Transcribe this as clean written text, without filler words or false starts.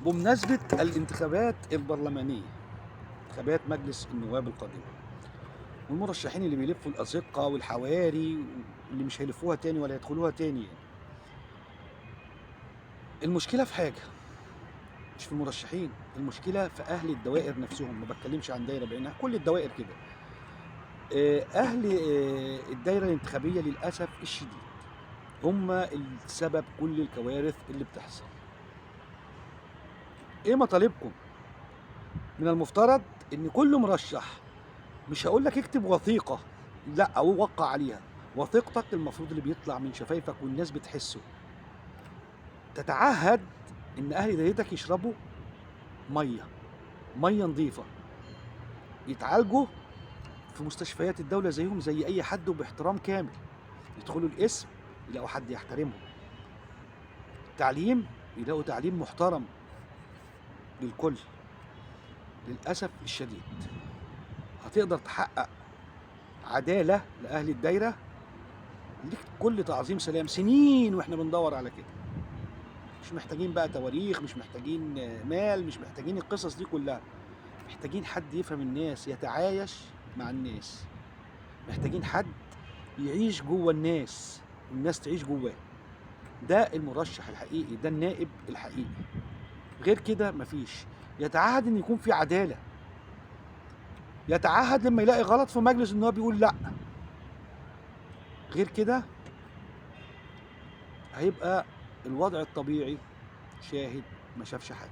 بمناسبة الانتخابات البرلمانية، انتخابات مجلس النواب القادمة، والمرشحين اللي بيلفوا الأزقة والحواري واللي مش هيلفوها تاني ولا يدخلوها تاني يعني. المشكلة في حاجة، مش في المرشحين، المشكلة في أهل الدوائر نفسهم. ما بتكلمش عن دايرة بعينها، كل الدوائر كده. أهل الدايرة الانتخابية للأسف الشديد هم السبب كل الكوارث اللي بتحصل. إيه مطالبكم؟ من المفترض إن كل مرشح، مش هقول لك اكتب وثيقة، لا، او وقع عليها. وثيقتك المفروض اللي بيطلع من شفايفك والناس بتحسه، تتعهد ان اهل دايرتك يشربوا ميه نظيفة، يتعالجوا في مستشفيات الدولة زيهم زي اي حد وباحترام كامل، يدخلوا القسم يلاقوا حد يحترمهم، تعليم يلاقوا تعليم محترم للكل. للأسف الشديد هتقدر تحقق عدالة لأهل الدايرة؟ ليك كل تعظيم سلام، سنين واحنا بندور على كده. مش محتاجين بقى تواريخ، مش محتاجين مال، مش محتاجين القصص دي كلها. محتاجين حد يفهم الناس، يتعايش مع الناس. محتاجين حد يعيش جوه الناس والناس تعيش جواه. ده المرشح الحقيقي، ده النائب الحقيقي. غير كده مفيش. يتعهد ان يكون في عدالة، يتعهد لما يلاقي غلط في مجلس ان هو بيقول لا. غير كده هيبقى الوضع الطبيعي شاهد ما شافش حاجة.